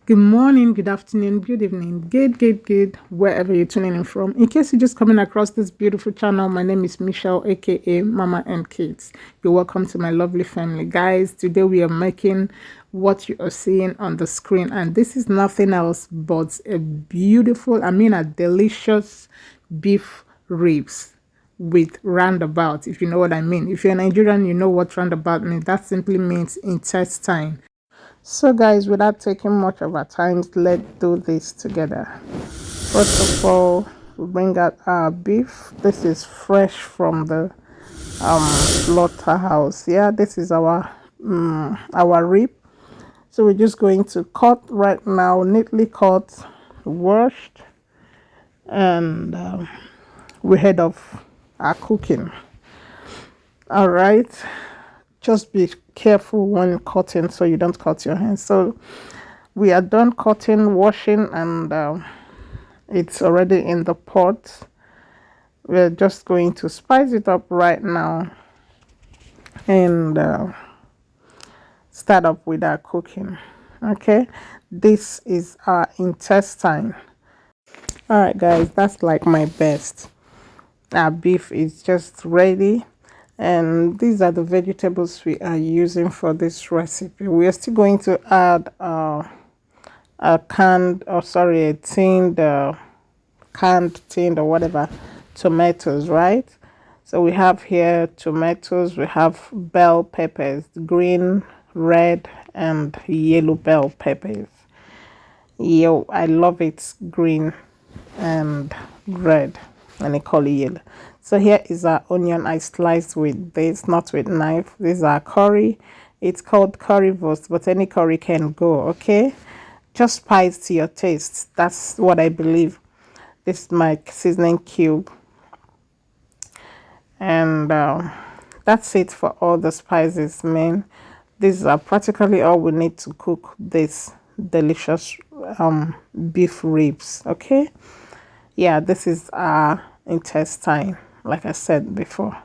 Good morning, good afternoon, good evening, good, wherever you're tuning in from. In case you're just coming across this beautiful channel, my name is Michelle, aka Mama and Kids. You're welcome to my lovely family. Guys, today we are making what you are seeing on the screen, and this is nothing else but a beautiful, a delicious beef ribs with roundabout, if you know what I mean. If you're Nigerian, you know what roundabout means. That simply means intestine. So guys, without taking much of our time, let's do this together. First of all, we bring out our beef. This is fresh from the slaughterhouse. Yeah, this is our rib. So we're just going to cut right now, neatly cut, washed, and we head off our cooking. All right, just be careful when cutting so you don't cut your hands. So we are done cutting, washing, and it's already in the pot. We're just going to spice it up right now and start up with our cooking. Okay, this is our intestine. All right guys, that's like my best. Our beef is just ready, and these are the vegetables we are using for this recipe. We are still going to add a tinned or whatever tomatoes, right? So we have here tomatoes, we have bell peppers, green, red, and yellow bell peppers. Yo, I love it green and red, and I call it yellow. So here is our onion. I sliced with this, not with knife. This is our curry. It's called currywurst, but any curry can go. Okay, just spice to your taste. That's what I believe. This is my seasoning cube, and that's it for all the spices, man. These are practically all we need to cook this delicious beef ribs. Okay, yeah, this is our intestine, like I said before.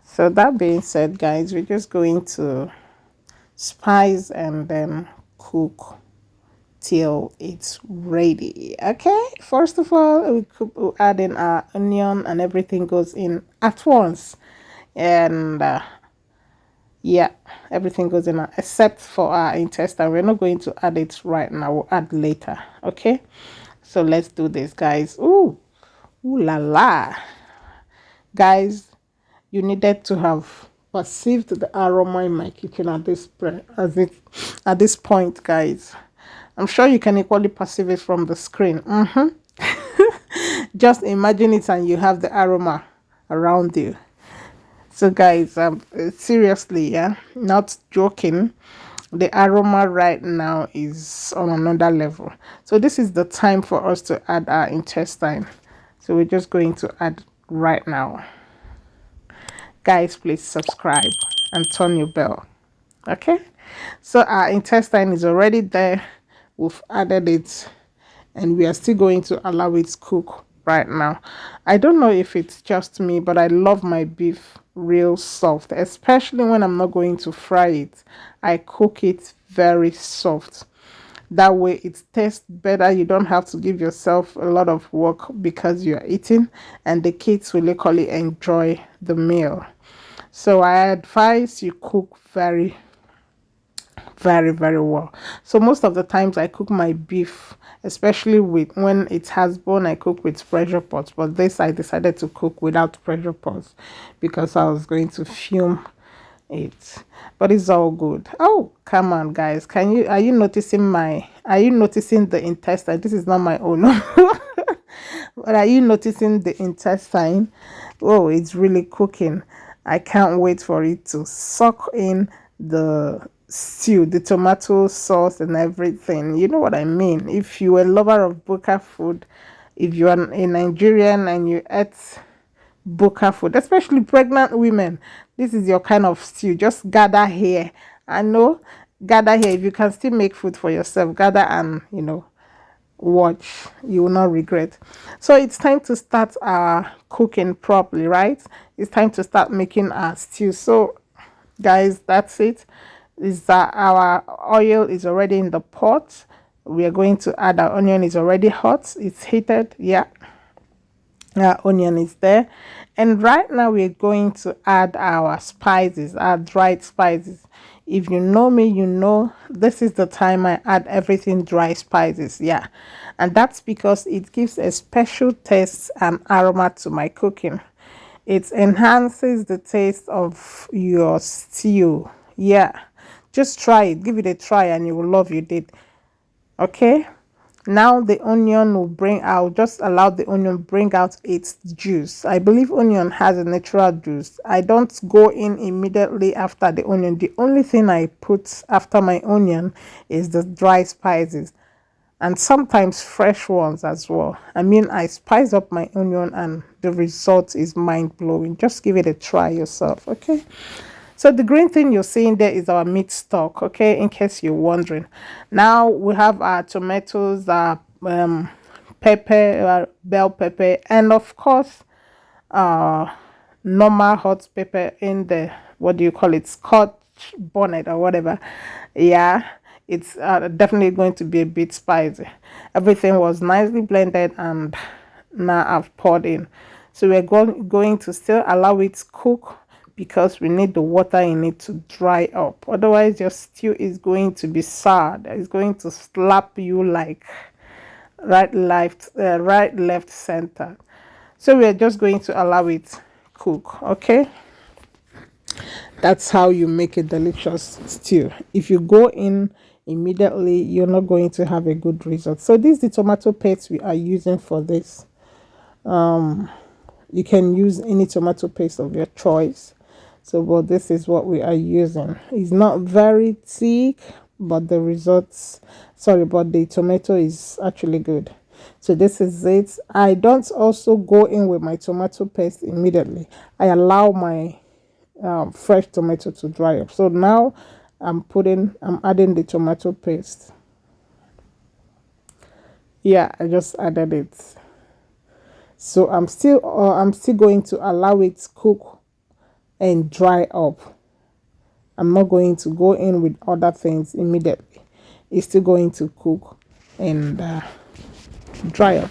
So that being said, guys, we're just going to spice and then cook till it's ready. Okay, first of all, we'll add in our onion, and everything goes in at once. And yeah, everything goes in except for our intestine. We're not going to add it right now, we'll add later. Okay, so let's do this, guys. Ooh la la, guys, you needed to have perceived the aroma in my kitchen at this point, guys. I'm sure you can equally perceive it from the screen. Just imagine it and you have the aroma around you. So guys, seriously, yeah, not joking, the aroma right now is on another level. So this is the time for us to add our intestine. So we're just going to add right now. Guys, please subscribe and turn your bell. Okay, so our intestine is already there. We've added it, and we are still going to allow it to cook right now. I don't know if it's just me, but I love my beef real soft, especially when I'm not going to fry it. I cook it very soft. That way it tastes better. You don't have to give yourself a lot of work because you're eating, and the kids will literally enjoy the meal. So I advise you cook very well. So most of the times I cook my beef, especially when it has bone, I cook with pressure pots, but this I decided to cook without pressure pots because I was going to fume it. But it's all good. Oh, come on, guys, are you noticing the intestine? This is not my own. But are you noticing the intestine? Oh, it's really cooking. I can't wait for it to suck in the stew, the tomato sauce and everything. You know what I mean? If you're a lover of Buka food, if you are a Nigerian and you eat Buka food, especially pregnant women, this is your kind of stew. Just gather here. Gather here. If you can still make food for yourself, gather and watch. You will not regret. So it's time to start cooking properly, right? It's time to start making our stew. So guys, that's it. Is that our oil is already in the pot. We are going to add our onion. Is already hot, it's heated. Yeah, our onion is there, and right now we're going to add our spices, our dried spices. If you know me, you know this is the time I add everything dry spices. Yeah, and that's because it gives a special taste and aroma to my cooking. It enhances the taste of your stew. Yeah, just try it, give it a try, and you will love you did. Okay, now the onion will bring out, just allow the onion bring out its juice. I believe onion has a natural juice. I don't go in immediately after the onion. The only thing I put after my onion is the dry spices, and sometimes fresh ones as well. I mean, I spice up my onion and the result is mind-blowing. Just give it a try yourself. Okay, so the green thing you're seeing there is our meat stock, okay, in case you're wondering. Now we have our tomatoes, our pepper, bell pepper, and of course normal hot pepper in the, what do you call it, scotch bonnet or whatever. Yeah, it's definitely going to be a bit spicy. Everything was nicely blended, and now I've poured in. So we're going to still allow it cook, because we need the water in it to dry up. Otherwise your stew is going to be sour. It's going to slap you like right, left, center. So we're just going to allow it cook. Okay, that's how you make a delicious stew. If you go in immediately, you're not going to have a good result. So this is the tomato paste we are using for this. You can use any tomato paste of your choice. So, but this is what we are using. It's not very thick, but the results, sorry, but the tomato is actually good. So this is it. I don't also go in with my tomato paste immediately. I allow my fresh tomato to dry up. So now I'm adding the tomato paste. Yeah, I just added it. So I'm still going to allow it to cook and dry up. I'm not going to go in with other things immediately. It's still going to cook and dry up.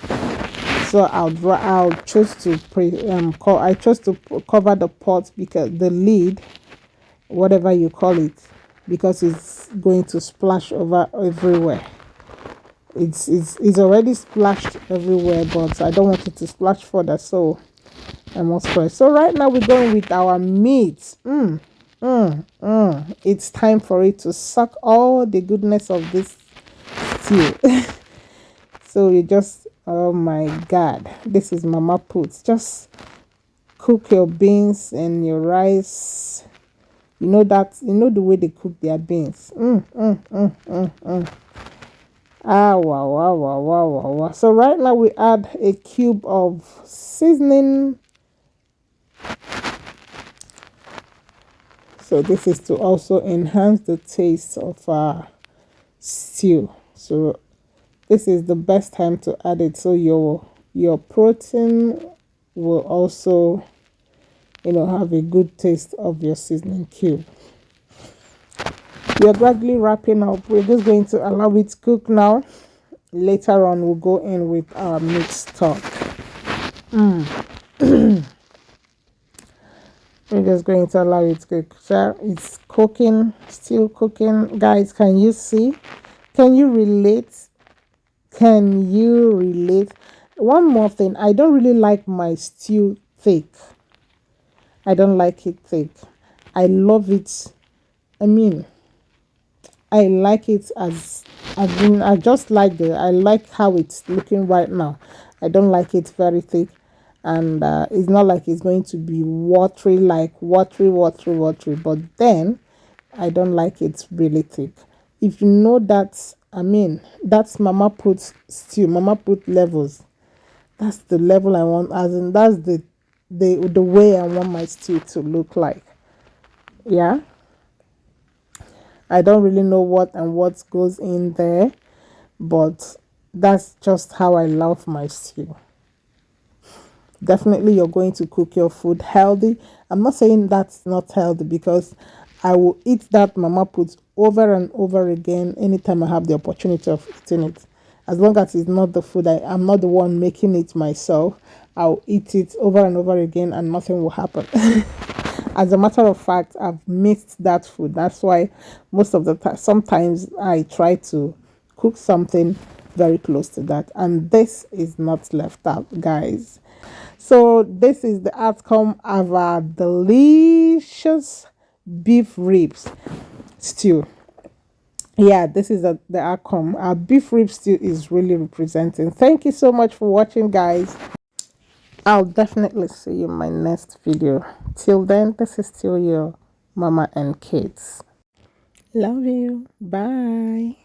So I'll choose to I chose to cover the pot, because the lid, whatever you call it, because it's going to splash over everywhere. It's already splashed everywhere, but I don't want it to splash further, so I must press. So right now we're going with our meat. It's time for it to suck all the goodness of this stew. So you just, oh my God, this is mama puts. Just cook your beans and your rice. You know the way they cook their beans. Ah, wow, wow, wow, wow, wow, wow. So right now we add a cube of seasoning. So this is to also enhance the taste of our stew. So this is the best time to add it, so your protein will also, have a good taste of your seasoning cube. We are gradually wrapping up. We're just going to allow it to cook now. Later on, we'll go in with our meat stock. We're just going to allow it to cook. So it's cooking, still cooking. Guys, can you see? Can you relate? Can you relate? One more thing. I don't really like my stew thick. I don't like it thick. I love it. I like it I just like I like how it's looking right now. I don't like it very thick, and it's not like it's going to be watery, like watery, but then I don't like it really thick. If you know that, that's mama put stew, mama put levels. That's the level I want, as in that's the way I want my stew to look like. Yeah. I don't really know what goes in there, but that's just how I love my stew. Definitely you're going to cook your food healthy. I'm not saying that's not healthy, because I will eat that mama put over and over again anytime I have the opportunity of eating it. As long as it's not the food, I'm not the one making it myself, I'll eat it over and over again and nothing will happen. As a matter of fact, I've missed that food. That's why most of the time, sometimes I try to cook something very close to that. And this is not left out, guys. So this is the outcome of our delicious beef ribs stew. Yeah, this is the outcome. Our beef rib stew is really representing. Thank you so much for watching, guys. I'll definitely see you in my next video. Till then, this is still your Mama and Kids. Love you. Bye.